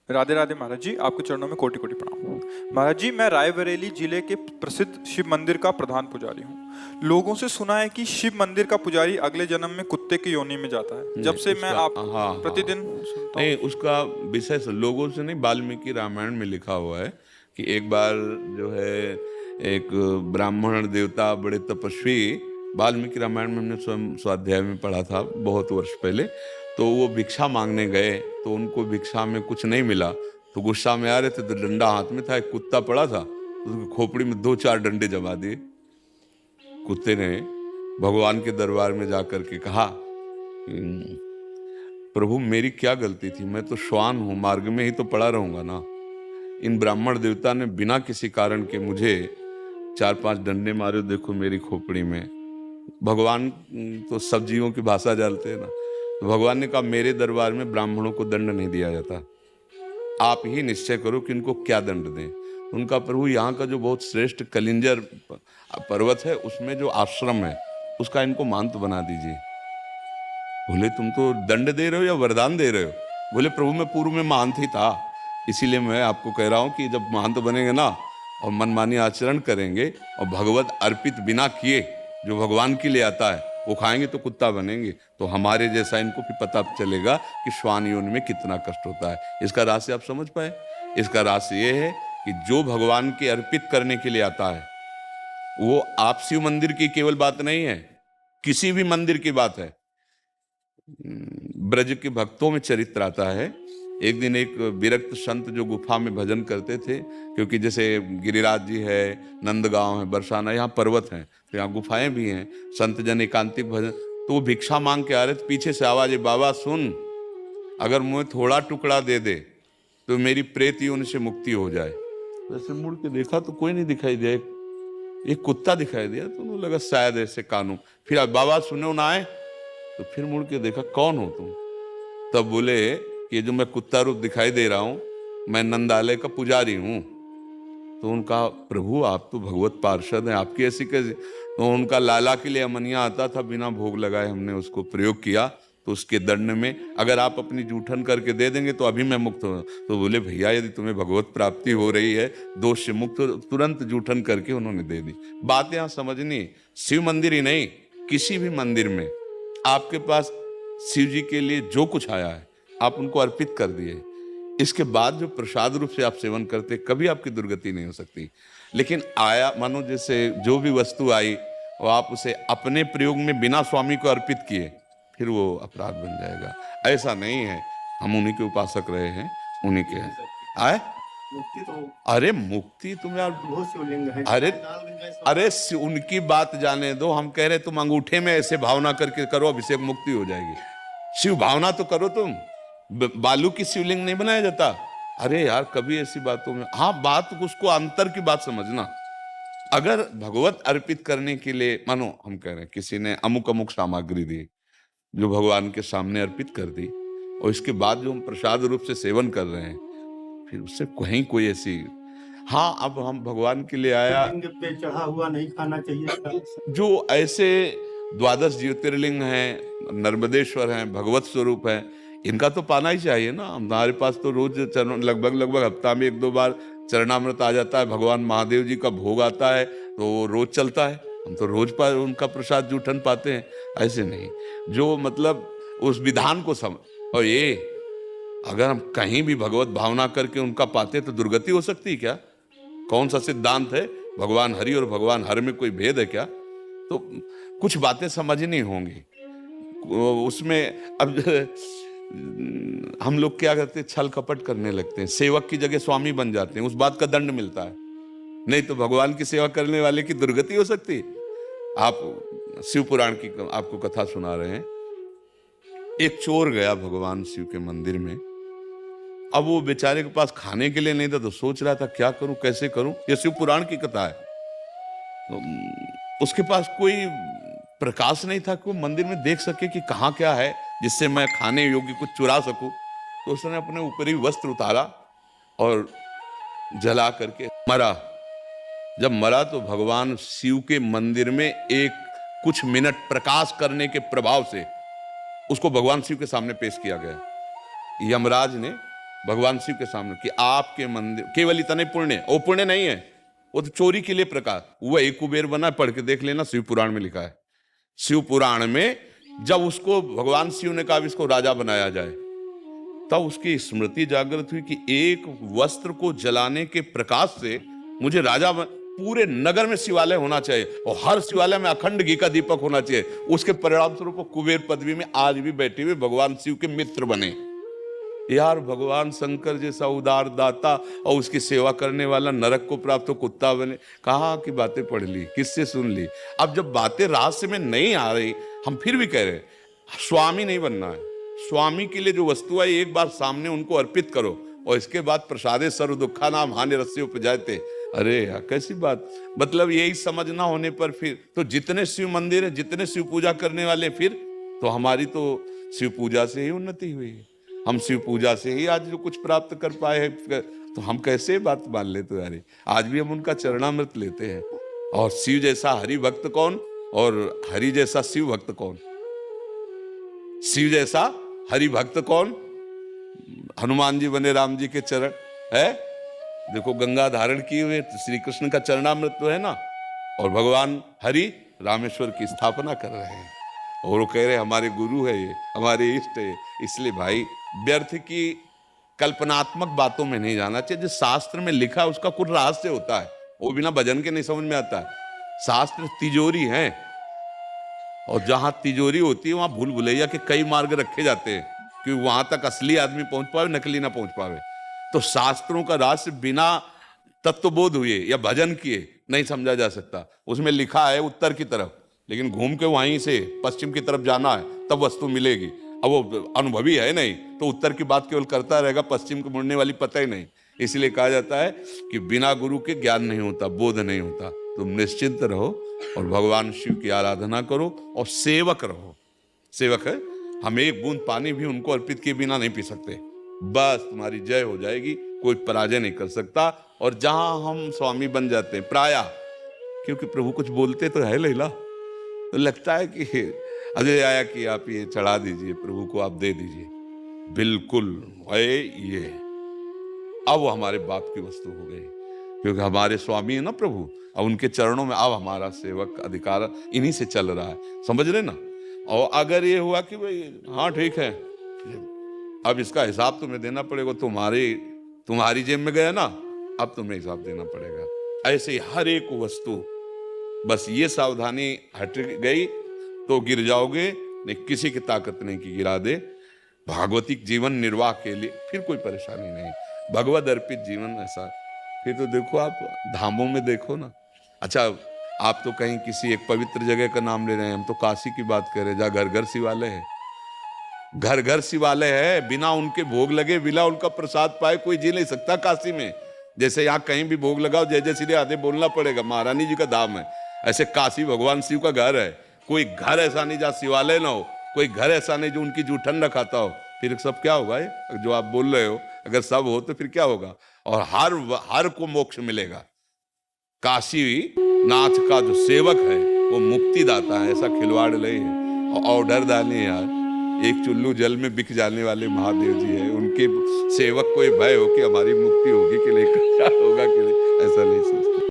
राधे राधे महाराज जी, आपके चरणों में कोटि कोटि प्रणाम। महाराज जी, मैं रायबरेली जिले के प्रसिद्ध शिव मंदिर का प्रधान पुजारी हूँ। लोगों से सुना है कि शिव मंदिर का पुजारी अगले जन्म में कुत्ते की योनि में जाता है। जब नहीं से मैं उसका, आपको हाँ हाँ, प्रतिदिन सुनता नहीं हूँ। उसका विषय लोगों से नहीं, वाल्मीकि रामायण में लिखा हुआ है कि एक बार जो है एक ब्राह्मण देवता बड़े तपस्वी, वाल्मीकि रामायण में हमने स्वयं स्वाध्याय में पढ़ा था बहुत वर्ष पहले। तो वो भिक्षा मांगने गए तो उनको भिक्षा में कुछ नहीं मिला, तो गुस्सा में आ रहे थे तो डंडा हाथ में था, एक कुत्ता पड़ा था, उसकी खोपड़ी में 2-4 डंडे जमा दिए। कुत्ते ने भगवान के दरबार में जाकर के कहा, प्रभु मेरी क्या गलती थी, मैं तो श्वान हूं, मार्ग में ही तो पड़ा रहूंगा ना। इन ब्राह्मण देवता ने बिना किसी कारण के मुझे 4-5 डंडे मारे, देखो मेरी खोपड़ी में। भगवान तो सब जीवों की भाषा जानते हैं ना। तो भगवान ने कहा मेरे दरबार में ब्राह्मणों को दंड नहीं दिया जाता, आप ही निश्चय करो कि इनको क्या दंड दें। उनका प्रभु यहाँ का जो बहुत श्रेष्ठ कलिंजर पर्वत है उसमें जो आश्रम है उसका इनको महंत बना दीजिए। बोले तुम तो दंड दे रहे हो या वरदान दे रहे हो? बोले प्रभु मैं पूर्व में महंत ही था, इसीलिए मैं आपको कह रहा हूं कि जब महंत बनेंगे ना और मनमानी आचरण करेंगे और भगवत अर्पित बिना किए जो भगवान के लिए आता है वो खाएंगे तो कुत्ता बनेंगे, तो हमारे जैसा इनको भी पता चलेगा कि श्वान योनि में कितना कष्ट होता है। इसका रहस्य आप समझ पाए? इसका रहस्य ये है कि जो भगवान के अर्पित करने के लिए आता है वो आप शिव मंदिर की केवल बात नहीं है, किसी भी मंदिर की बात है। ब्रज के भक्तों में चरित्र आता है। एक दिन एक विरक्त संत जो गुफा में भजन करते थे, क्योंकि जैसे गिरिराज जी है, नंदगांव है, बरसाना, यहाँ पर्वत हैं तो यहाँ गुफाएं भी हैं, संत जन एकांतिक भजन, तो वो भिक्षा मांग के आ रहे थे, पीछे से आवाज है, बाबा सुन, अगर मुझे थोड़ा टुकड़ा दे दे तो मेरी प्रेत योनि से मुक्ति हो जाए। वैसे मुड़ के देखा तो कोई नहीं दिखाई दिया, एक कुत्ता दिखाई दिया, तो उन्हें लगा शायद ऐसे कानून। फिर अब बाबा सुनो ना आए, तो फिर मुड़ के देखा कौन हो तुम? तब बोले कि जो मैं कुत्ता रूप दिखाई दे रहा हूं मैं नंदालय का पुजारी हूं। तो उनका प्रभु आप तो भगवत पार्षद हैं, आपकी ऐसी कैसे? तो उनका लाला के लिए अमनिया आता था, बिना भोग लगाए हमने उसको प्रयोग किया, तो उसके दंड में अगर आप अपनी जूठन करके दे देंगे तो अभी मैं मुक्त हूँ। तो बोले भैया यदि तुम्हें भगवत प्राप्ति हो रही है दोष से मुक्त, तुरंत जूठन करके उन्होंने दे दी। बात यहाँ समझनी, शिव मंदिर ही नहीं किसी भी मंदिर में आपके पास शिव जी के लिए जो कुछ आया है आप उनको अर्पित कर दिए, इसके बाद जो प्रसाद रूप से आप सेवन करते कभी आपकी दुर्गति नहीं हो सकती। लेकिन आया मानो जैसे जो भी वस्तु आई और आप उसे अपने प्रयोग में बिना स्वामी को अर्पित किए, फिर वो अपराध बन जाएगा। ऐसा नहीं है, हम उन्हीं के उपासक रहे हैं, उन्हीं के हैं। आए मुक्ति तो अरे मुक्ति तुम यार, बहुत शिवलिंग है। अरे गंगा अरे उनकी बात जाने दो, हम कह रहे तुम अंगूठे में ऐसे भावना करके करो अभिषेक, मुक्ति हो जाएगी। शिव भावना तो करो तुम, बालू की शिवलिंग नहीं बनाया जाता। अरे यार कभी ऐसी बातों में, हाँ बात उसको अंतर की बात समझना। अगर भगवत अर्पित करने के लिए मानो हम कह रहे हैं किसी ने अमुक अमुक सामग्री दी जो भगवान के सामने अर्पित कर दी, और इसके बाद जो हम प्रसाद रूप से सेवन कर रहे हैं फिर उससे कहीं कोई ऐसी, हाँ अब हम भगवान के लिए आया, लिंग पे चढ़ा हुआ नहीं खाना चाहिए। जो ऐसे 12 ज्योतिर्लिंग हैं, नर्मदेश्वर हैं, भगवत स्वरूप हैं, इनका तो पाना ही चाहिए ना। हमारे पास तो रोज लगभग हफ्ता में 1-2 बार चरणामृत आ जाता है, भगवान महादेव जी का भोग आता है तो वो रोज चलता है, हम तो रोज पर उनका प्रसाद जूठन पाते हैं। ऐसे नहीं, जो मतलब उस विधान को समझ, और ये अगर हम कहीं भी भगवत भावना करके उनका पाते तो दुर्गति हो सकती क्या? कौन सा सिद्धांत है? भगवान हरि और भगवान हर में कोई भेद है क्या? तो कुछ बातें समझनी होंगी उसमें। अब हम लोग क्या करते हैं, छल कपट करने लगते हैं, सेवक की जगह स्वामी बन जाते हैं, उस बात का दंड मिलता है। नहीं तो भगवान की सेवा करने वाले की दुर्गति हो सकती है। आप शिव पुराण की आपको कथा सुना रहे हैं, एक चोर गया भगवान शिव के मंदिर में, अब वो बेचारे के पास खाने के लिए नहीं था तो सोच रहा था क्या करूं कैसे करूं, ये शिव पुराण की कथा है। तो उसके पास कोई प्रकाश नहीं था कि वो मंदिर में देख सके कि कहाँ क्या है जिससे मैं खाने योग्य कुछ चुरा सकूं। तो उसने अपने ऊपरी वस्त्र उतारा और जला करके मरा। जब मरा तो भगवान शिव के मंदिर में एक कुछ मिनट प्रकाश करने के प्रभाव से उसको भगवान शिव के सामने पेश किया गया। यमराज ने भगवान शिव के सामने कि आपके मंदिर केवल इतना ही पुण्य, वो पुण्य नहीं है, वो तो चोरी के लिए प्रकाश। वो एक कुबेर बना, पढ़ के देख लेना, शिव पुराण में लिखा है। शिव पुराण में जब उसको भगवान शिव ने कहा इसको राजा बनाया जाए, तब उसकी स्मृति जागृत हुई कि एक वस्त्र को जलाने के प्रकाश से मुझे राजा पूरे नगर में शिवालय होना चाहिए और हर शिवालय में अखंड घी का दीपक होना चाहिए। उसके परिणाम स्वरूप कुबेर पदवी में आज भी बैठे हुए भगवान शिव के मित्र बने। यार, भगवान शंकर जैसा उदार दाता और उसकी सेवा करने वाला नरक को प्राप्त हो कुत्ता बने। कहाँ की बातें पढ़ ली, किससे सुन ली? अब जब बातें रहस्य में नहीं आ रही, हम फिर भी कह रहे हैं स्वामी नहीं बनना है। स्वामी के लिए जो वस्तु है एक बार सामने उनको अर्पित करो और इसके बाद प्रसादे सर्व दुखा नाम हानि रस्य उपजाते। अरे यार, कैसी बात! मतलब यही समझना होने पर फिर तो जितने शिव मंदिर है, जितने शिव पूजा करने वाले, फिर तो हमारी तो शिव पूजा से ही उन्नति हुई है। हम शिव पूजा से ही आज जो कुछ प्राप्त कर पाए हैं, तो हम कैसे बात मान लेते यार? आज भी हम उनका चरणामृत लेते हैं। और शिव जैसा हरि भक्त कौन और हरि जैसा शिव भक्त कौन? शिव जैसा हरि भक्त कौन? हनुमान जी बने राम जी के चरण है। देखो, गंगा धारण किए हुए तो श्री कृष्ण का चरणामृत तो है ना। और भगवान हरि रामेश्वर की स्थापना कर रहे हैं और वो कह रहे हमारे गुरु है, ये हमारे इष्ट है। इसलिए भाई, व्यर्थ की कल्पनात्मक बातों में नहीं जाना चाहिए। जो शास्त्र में लिखा है उसका कुछ रहस्य होता है, वो बिना भजन के नहीं समझ में आता है। शास्त्र तिजोरी है और जहां तिजोरी होती है वहां भूल भुलैया के कई मार्ग रखे जाते हैं कि वहां तक असली आदमी पहुंच पावे, नकली ना पहुंच पावे। तो शास्त्रों का रहस्य बिना तत्वबोध हुए या भजन किए नहीं समझा जा सकता। उसमें लिखा है उत्तर की तरफ, लेकिन घूम के वहीं से पश्चिम की तरफ जाना है तब वस्तु मिलेगी। अब वो अनुभवी है नहीं तो उत्तर की बात केवल करता रहेगा, पश्चिम को मुड़ने वाली पता ही नहीं। इसलिए कहा जाता है कि बिना गुरु के ज्ञान नहीं होता, बोध नहीं होता। तुम निश्चिंत रहो और भगवान शिव की आराधना करो और सेवक रहो। सेवक है, हम एक बूंद पानी भी उनको अर्पित किए बिना नहीं पी सकते। बस तुम्हारी जय हो जाएगी, कोई पराजय नहीं कर सकता। और जहां हम स्वामी बन जाते हैं प्राया, क्योंकि प्रभु कुछ बोलते तो है लैला, तो लगता है कि अजय आया कि आप ये चढ़ा दीजिए, प्रभु को आप दे दीजिए। बिल्कुल है ये, अब वो हमारे बाप की वस्तु हो गई, क्योंकि हमारे स्वामी है ना प्रभु। अब उनके चरणों में अब हमारा सेवक अधिकार इन्हीं से चल रहा है, समझ रहे ना। और अगर ये हुआ कि भाई हाँ ठीक है, अब इसका हिसाब तुम्हें देना पड़ेगा, तुम्हारी जेब में गया ना, अब तुम्हें हिसाब देना पड़ेगा। ऐसे ही हर एक वस्तु, बस ये सावधानी हट गई तो गिर जाओगे, नहीं किसी की ताकत नहीं कि गिरा दे। भागवतिक जीवन निर्वाह के लिए फिर कोई परेशानी नहीं, भगवद अर्पित जीवन ऐसा। फिर तो देखो आप धामों में देखो ना। अच्छा, आप तो कहीं किसी एक पवित्र जगह का नाम ले रहे हैं, हम तो काशी की बात कर रहे हैं, जहाँ घर घर शिवालय है। घर घर शिवालय है, बिना उनके भोग लगे, बिना उनका प्रसाद पाए कोई जी नहीं सकता काशी में। जैसे यहाँ कहीं भी भोग लगाओ जय जय श्री राधे बोलना पड़ेगा, महारानी जी का धाम है, ऐसे काशी भगवान शिव का घर है। कोई घर ऐसा नहीं जहाँ शिवालय ना हो, कोई घर ऐसा नहीं जो उनकी जूठन न खाता हो। फिर सब क्या होगा ये जो आप बोल रहे हो? अगर सब हो तो फिर क्या होगा? और हर को मोक्ष मिलेगा। काशी नाथ का जो सेवक है वो मुक्ति दाता है, ऐसा खिलवाड़ नहीं है। और ऑर्डर दानी यार, एक चुल्लू जल में बिक जाने वाले महादेव जी है, उनके सेवक को भय हो कि हमारी मुक्ति होगी कि नहीं, क्या होगा कि नहीं, ऐसा नहीं सोचता।